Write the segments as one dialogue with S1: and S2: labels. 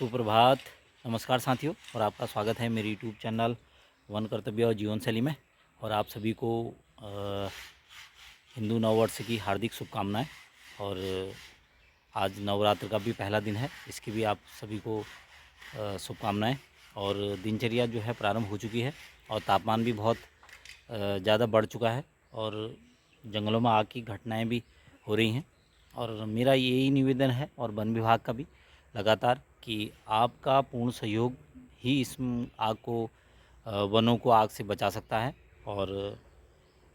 S1: सुप्रभात, नमस्कार साथियों। और आपका स्वागत है मेरे यूट्यूब चैनल वन कर्तव्य और जीवन शैली में। और आप सभी को हिंदू नववर्ष की हार्दिक शुभकामनाएं। और आज नवरात्र का भी पहला दिन है, इसकी भी आप सभी को शुभकामनाएं। और दिनचर्या जो है प्रारंभ हो चुकी है और तापमान भी बहुत ज़्यादा बढ़ चुका है और जंगलों में आग की घटनाएं भी हो रही हैं। और मेरा यही निवेदन है और वन विभाग का भी लगातार कि आपका पूर्ण सहयोग ही इस आग को वनों को आग से बचा सकता है। और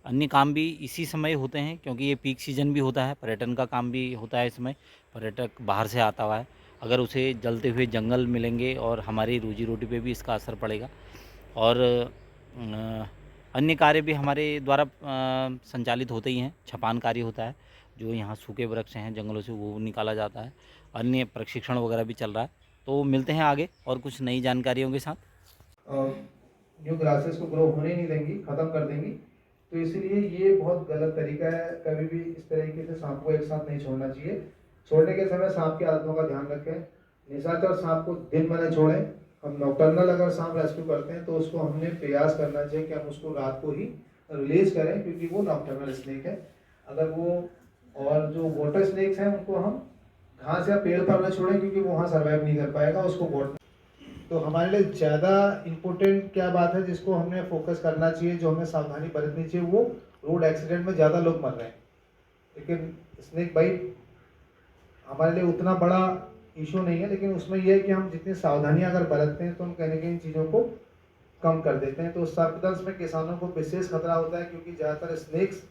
S1: अन्य काम भी इसी समय होते हैं क्योंकि ये पीक सीज़न भी होता है, पर्यटन का काम भी होता है। इसमें पर्यटक बाहर से आता हुआ है, अगर उसे जलते हुए जंगल मिलेंगे और हमारी रोजी रोटी पे भी इसका असर पड़ेगा। और अन्य कार्य भी हमारे द्वारा संचालित होते ही हैं। छपान कार्य होता है, जो यहाँ सूखे वृक्ष हैं जंगलों से वो निकाला जाता है। अन्य प्रशिक्षण वगैरह भी चल रहा है। तो मिलते हैं आगे और कुछ नई जानकारियों के साथ।
S2: न्यू ग्रासेस को ग्रो होने नहीं देंगी, ख़त्म कर देंगी। तो इसलिए ये बहुत गलत तरीका है। कभी भी इस तरीके से सांप को एक साथ नहीं छोड़ना चाहिए। छोड़ने के समय सांप की आदतों का ध्यान रखें। निशाचर सांप को दिन में न छोड़ें। हम नॉकटर्नल अगर सांप रेस्क्यू करते हैं तो उसको हमने प्रयास करना चाहिए कि हम उसको रात को ही रिलीज करें, क्योंकि वो नॉकटर्नल स्नेक है। अगर वो और जो वाटर स्नेक्स हैं उनको हम घास या पेड़ पर न छोड़ें, क्योंकि वो वहाँ सर्वाइव नहीं कर पाएगा, उसको बहुत। तो हमारे लिए ज़्यादा इम्पोर्टेंट क्या बात है जिसको हमें फोकस करना चाहिए, जो हमें सावधानी बरतनी चाहिए, वो रोड एक्सीडेंट में ज़्यादा लोग मर रहे हैं। लेकिन स्नेक बाइट हमारे लिए उतना बड़ा इशू नहीं है, लेकिन उसमें यह है कि हम जितनी सावधानियां अगर बरतते हैं तो हम कहीं ना कहीं चीज़ों को कम कर देते हैं। तो सर्पदंश में किसानों को विशेष खतरा होता है, क्योंकि ज़्यादातर स्नेक्स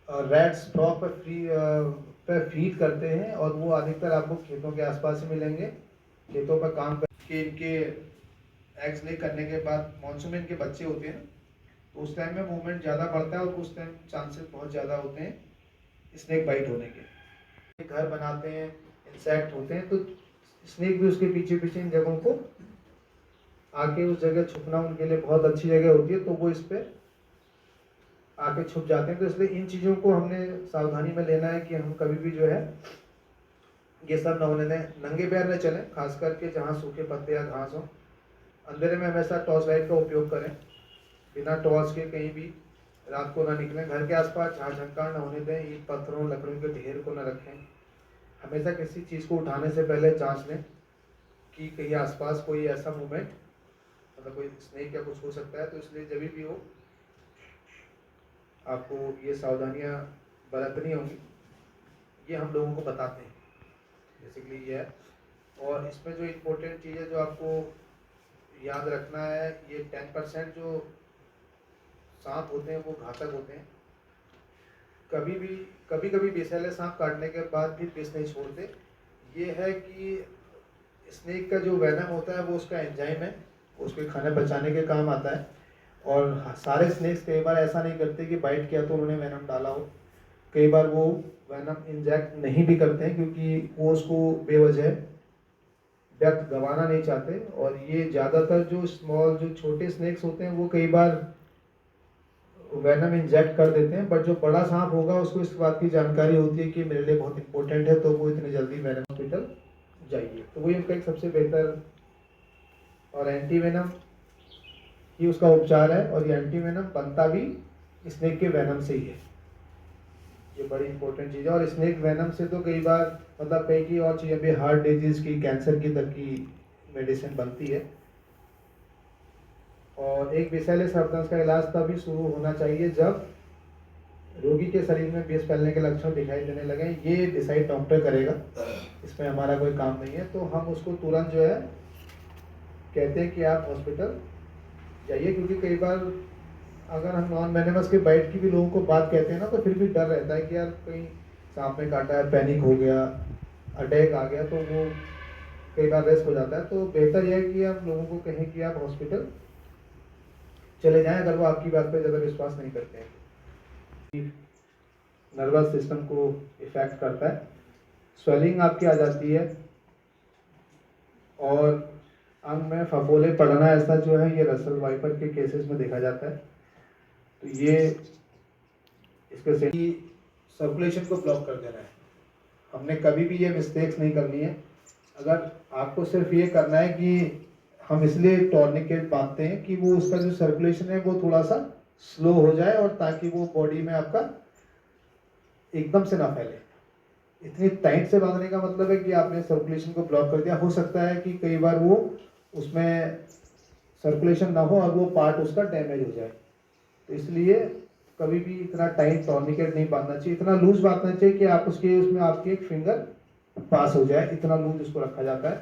S2: रैट्स फ्रॉग पर फीड करते हैं और वो अधिकतर आपको खेतों के आसपास ही मिलेंगे। खेतों पर काम करके इनके एग्स ले करने के बाद मॉनसून में इनके बच्चे होते हैं, तो उस टाइम में मूवमेंट ज़्यादा बढ़ता है और उस टाइम चांसेस बहुत ज़्यादा होते हैं स्नेक बाइट होने के। घर बनाते हैं, इंसेक्ट होते हैं, तो स्नेक भी उसके पीछे पीछे इन जगहों को आके उस जगह छुपना उनके लिए बहुत अच्छी जगह होती है, तो वो इस पर आके छुप जाते हैं। तो इसलिए इन चीज़ों को हमने सावधानी में लेना है कि हम कभी भी जो है ये सब न होने दें। नंगे पैर न चलें, खास करके जहाँ सूखे पत्ते या घास हो। अंधेरे में हमेशा टॉर्च लाइट का उपयोग करें। बिना टॉर्च के कहीं भी रात को ना निकलें। घर के आसपास झाड़-झंकार न होने दें। ईंट पत्थरों लकड़ियों के ढेर को न रखें। हमेशा किसी चीज़ को उठाने से पहले जांच लें कि कहीं आसपास कोई ऐसा मूवमेंट, मतलब कोई स्नेक या कुछ हो सकता है। तो इसलिए जब भी हो आपको ये सावधानियाँ बरतनी होंगी, ये हम लोगों को बताते हैं। बेसिकली ये है। और इसमें जो इम्पोर्टेंट चीज़ है जो आपको याद रखना है, ये 10% जो सांप होते हैं वो घातक होते हैं। कभी कभी विषैले सांप काटने के बाद भी विष नहीं छोड़ते। ये है कि स्नेक का जो वेनम होता है वो उसका एंजाइम है, उसके खाने बचाने के काम आता है। और सारे स्नेक्स कई बार ऐसा नहीं करते कि बाइट किया तो उन्होंने वेनम डाला हो। कई बार वो वेनम इंजेक्ट नहीं भी करते हैं, क्योंकि वो उसको बेवजह व्यक्त गंवाना नहीं चाहते। और ये ज़्यादातर जो स्मॉल जो छोटे स्नेक्स होते हैं वो कई बार वेनम इंजेक्ट कर देते हैं, बट जो बड़ा सांप होगा उसको इस बात की जानकारी होती है कि मेरे लिए बहुत इंपॉर्टेंट है, तो वो इतनी जल्दी वेनम हॉस्पिटल जाइए। तो वही उनका एक सबसे बेहतर और एंटी वेनम ही उसका उपचार है। और ये एंटी वेनम बनता भी स्नेक के वेनम से ही है। ये बड़ी इंपॉर्टेंट चीज़ है। और स्नेक वेनम से तो कई बार मतलब कई की और चीज़ें भी, हार्ट डिजीज की, कैंसर की तक की मेडिसिन बनती है। और एक विषैले सर्पदंश का इलाज तभी शुरू होना चाहिए जब रोगी के शरीर में विष फैलने के लक्षण दिखाई देने लगे। ये डिसाइड डॉक्टर करेगा, इसमें हमारा कोई काम नहीं है। तो हम उसको तुरंत जो है कहते हैं कि आप हॉस्पिटल जाइए, क्योंकि कई बार अगर हम नॉन वेनेमस के बाइट की भी लोगों को बात कहते हैं ना, तो फिर भी डर रहता है कि यार कहीं सांप ने काटा है, पैनिक हो गया, अटैक आ गया, तो वो कई बार रेस्ट हो जाता है। तो बेहतर यह है कि आप लोगों को कहें कि आप हॉस्पिटल चले जाएं, अगर वो आपकी बात पर ज़्यादा विश्वास नहीं करते हैं। नर्वस सिस्टम को इफेक्ट करता है, स्वेलिंग आपकी आ जाती है और अंग में फफोले पड़ना, ऐसा जो है ये रसल वाइपर के केसेस में देखा जाता है। तो ये इसके सर्कुलेशन को ब्लॉक कर देना है। हमने कभी भी ये मिस्टेक्स नहीं करनी है। अगर आपको सिर्फ ये करना है कि हम इसलिए टॉर्निकेट बांधते हैं कि वो उसका जो सर्कुलेशन है वो थोड़ा सा स्लो हो जाए, और ताकि वो बॉडी में आपका एकदम से ना फैले। इतनी टाइट से बांधने का मतलब है कि आपने सर्कुलेशन को ब्लॉक कर दिया। हो सकता है कि कई बार वो उसमें सर्कुलेशन ना हो और वो पार्ट उसका डैमेज हो जाए। तो इसलिए कभी भी इतना टाइट टॉर्निकेट नहीं बांधना चाहिए, इतना लूज बांधना चाहिए कि आप उसके उसमें आपकी एक फिंगर पास हो जाए, इतना लूज उसको रखा जाता है।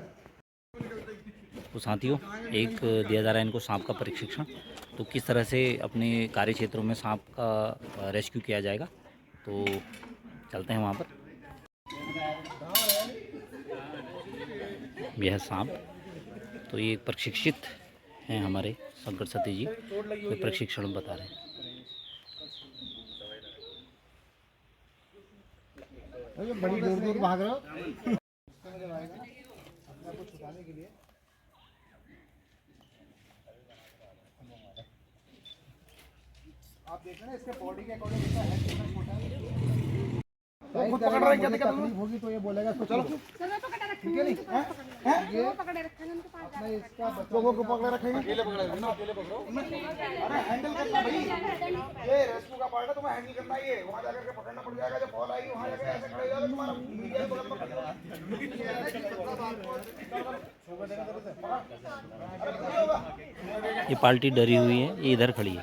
S1: तो साथियों, एक दिया जा रहा है इनको सांप का प्रशिक्षण। तो किस तरह से अपने कार्य क्षेत्रों में सांप का रेस्क्यू किया जाएगा, तो चलते हैं वहाँ पर। यह है सांप। तो ये प्रशिक्षित हैं हमारे शंकर सती जी, ये प्रशिक्षण बता रहे हैं।
S2: बड़ी दूर दूर भाग रहे हो अपने को छुपाने के लिए। आप देख रहे हैं इसके बॉडी के अकॉर्डिंग इसका हेड कितना छोटा है। खुद पकड़ रहा है, क्या दिक्कत तकलीफ होगी तो ये बोलेगा इसको चलो चलो पकड़े रखेंगे, ठीक है नहीं ये पकड़े रखेंगे उनके पास अपना इसका बच्चों को पकड़े रखेंगे, अकेले पकड़े ना, अकेले पकड़ो। अरे हैंडल करना भाई, ये रेस्क्यू का पार्ट है, तुम्हें हैंडल करना है। ये वहां जाकर के पकड़ना पड़ जाएगा, जब बॉल आएगी वहां जाकर ऐसे खड़े जाओ, तुम्हारा मीडिया बगल में पकड़ लेगा।
S1: ये पार्टी डरी हुई है, ये इधर खड़ी है।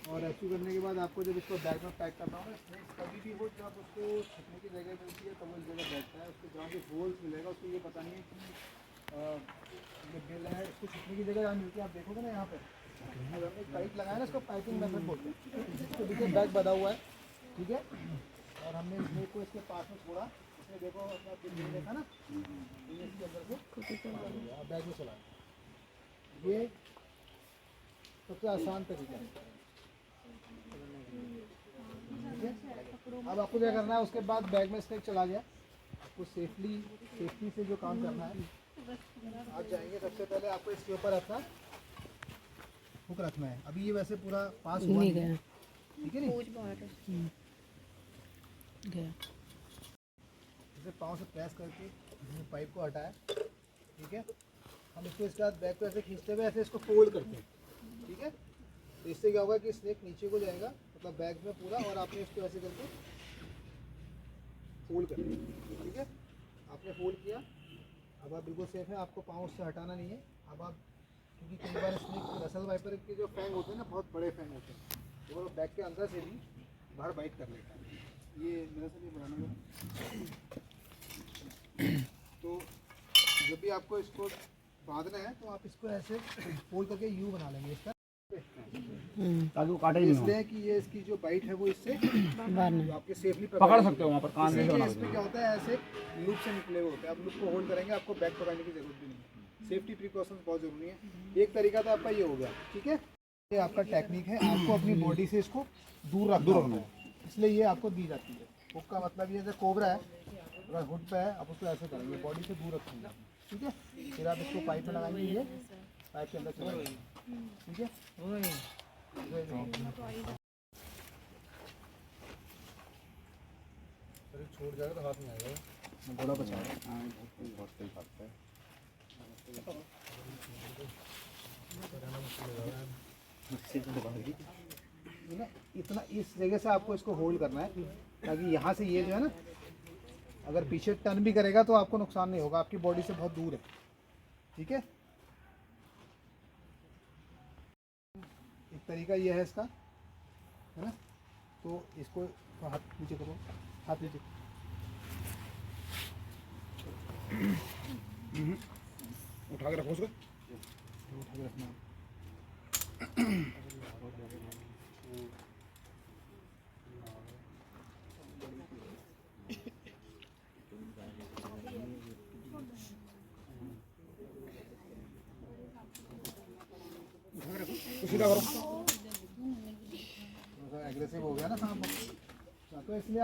S2: और रेस्क्यू करने के बाद आपको जब इसको बैग में पैक करना होगा, स्नेक कभी भी हो जब उसको छिपने की जगह मिलती है तो वो इस जगह बैठता है। उसको जहाँ भी होल्स मिलेगा उसको ये पता नहीं है कि ये बिल है, इसको छिपने की जगह जहाँ मिलती है आप देखोगे ना यहाँ पे हमने एक पाइप लगाया ना, इसको पाइपिंग मेथड बोलते हैं। इसको देखिए बैग बंधा हुआ है, ठीक है, और हमने स्नेक को इसके पास में छोड़ा, इसमें देखो अपना बिल देखा ना, इसके अंदर से बैग में चला। ये सबसे आसान तरीका है। अब आपको क्या करना है, उसके बाद बैग में स्नेक चला गया, आपको सेफ्टी से जो काम करना है, आप जाएंगे सबसे पहले आपको इसके ऊपर अपना हुक रखना है। अभी ये वैसे पूरा पास हुआ नहीं है, ठीक है नहीं, इसे पाँव से प्रेस करके पाइप को हटाया, ठीक है। हम इसको इसके बाद बैग को ऐसे खींचते हुए ऐसे इसको फोल्ड करते हैं, ठीक है। तो इससे क्या होगा कि स्नेक नीचे को जाएगा, मतलब बैग में पूरा, और आपने इसको ऐसे करके फोल्ड कर दिया, ठीक है। आपने फोल्ड किया, अब आप बिल्कुल सेफ है, आपको पाँव उससे हटाना नहीं है। अब आप, क्योंकि कई बार स्नेक रसल वाइपर के जो फैंग होते हैं ना, बहुत बड़े फैंग होते हैं, वो बैग के अंदर से भी बाहर बाइट कर लेता है। ये मेरे से नहीं बनाना है। तो जब भी आपको इसको बांधना है तो आप इसको ऐसे फोल्ड करके यू बना लेंगे इसका, ताकि वो काटे नहीं। इसलिए कि ये इसकी जो बाइट है वो इससे आपके सेफली पकड़ सकते हो वहाँ पर कान में। इसमें क्या होता है, ऐसे लूप से निकले हुए होते हैं, आप लूप को होल्ड करेंगे, आपको बैग पकड़ने की जरूरत भी नहीं है। सेफ्टी प्रिकॉशंस बहुत जरूरी है। एक तरीका तो आपका ये हो गया, ठीक है। ये आपका टेक्निक है, आपको अपनी बॉडी से इसको दूर रखना है, इसलिए ये आपको दी जाती है। हुक का मतलब ये जैसे कोबरा है, अगर हुड पे है आप उसको ऐसे करेंगे, बॉडी से दूर रखेंगे, ठीक है। फिर आप इसको पाइप में लगाएंगे, ये पाइप के अंदर चलाएंगे, ठीक है। छूट जाएगा तो हाथ में आएगा, बड़ा बचा है। इतना इस जगह से आपको इसको होल्ड करना है, ताकि यहाँ से ये जो है ना, अगर पीछे टर्न भी करेगा तो आपको नुकसान नहीं होगा, आपकी बॉडी से बहुत दूर है, ठीक है। एक तरीका ये है इसका, है ना। तो इसको हाथ नीचे करो, हाथ नीचे उठा के रखो, उसको उठा के रखना। सीधा करो, एग्रेसिव हो गया ना सांप, तो इसलिए